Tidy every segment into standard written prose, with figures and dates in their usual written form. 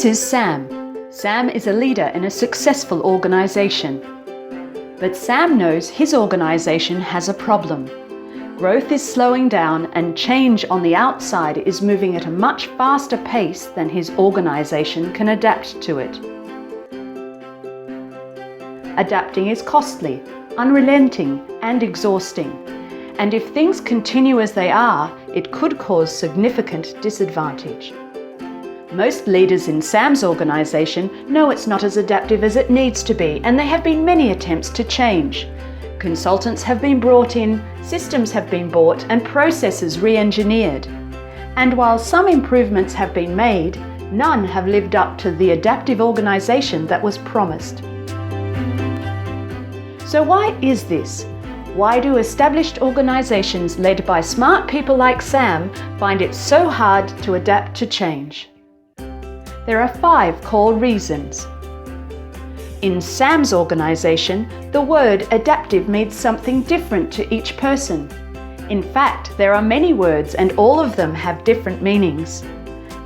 This is Sam. Sam is a leader in a successful organization. But Sam knows his organization has a problem. Growth is slowing down and change on the outside is moving at a much faster pace than his organization can adapt to it. Adapting is costly, unrelenting, and exhausting. And if things continue as they are, it could cause significant disadvantage. Most leaders in Sam's organization know it's not as adaptive as it needs to be, and there have been many attempts to change. Consultants have been brought in, systems have been bought, and processes re-engineered. And while some improvements have been made, none have lived up to the adaptive organization that was promised. So why is this? Why do established organizations led by smart people like Sam find it so hard to adapt to change? There are 5 core reasons. In Sam's organization, the word adaptive means something different to each person. In fact, there are many words and all of them have different meanings.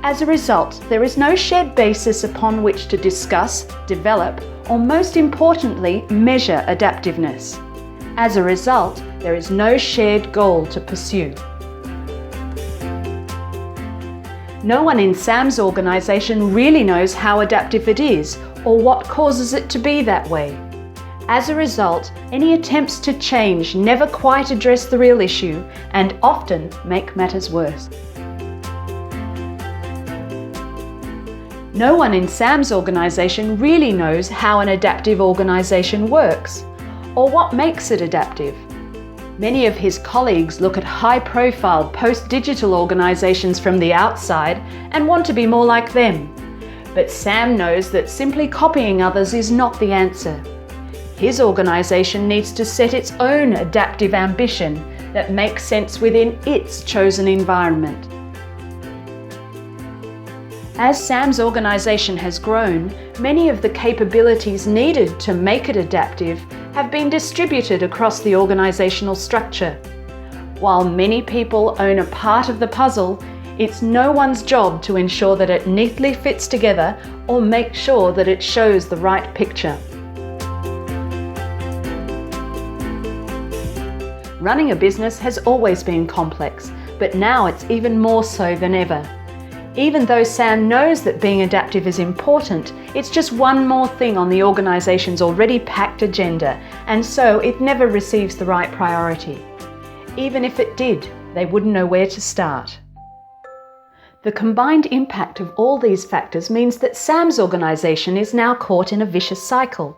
As a result, there is no shared basis upon which to discuss, develop, or most importantly, measure adaptiveness. As a result, there is no shared goal to pursue. No one in Sam's organization really knows how adaptive it is or what causes it to be that way. As a result, any attempts to change never quite address the real issue and often make matters worse. No one in Sam's organization really knows how an adaptive organization works or what makes it adaptive. Many of his colleagues look at high-profile post-digital organizations from the outside and want to be more like them. But Sam knows that simply copying others is not the answer. His organization needs to set its own adaptive ambition that makes sense within its chosen environment. As Sam's organization has grown, many of the capabilities needed to make it adaptive have been distributed across the organizational structure. While many people own a part of the puzzle, it's no one's job to ensure that it neatly fits together or make sure that it shows the right picture. Running a business has always been complex, but now it's even more so than ever. Even though Sam knows that being adaptive is important, it's just one more thing on the organization's already packed agenda, and so it never receives the right priority. Even if it did, they wouldn't know where to start. The combined impact of all these factors means that Sam's organization is now caught in a vicious cycle.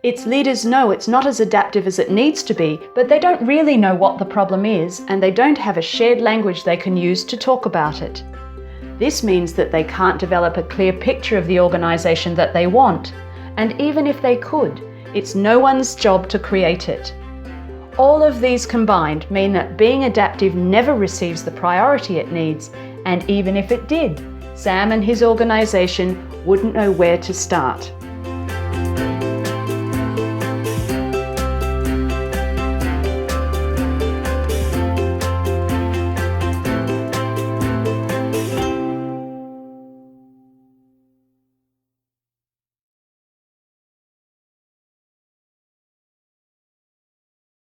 Its leaders know it's not as adaptive as it needs to be, but they don't really know what the problem is, and they don't have a shared language they can use to talk about it. This means that they can't develop a clear picture of the organization that they want, and even if they could, it's no one's job to create it. All of these combined mean that being adaptive never receives the priority it needs, and even if it did, Sam and his organization wouldn't know where to start.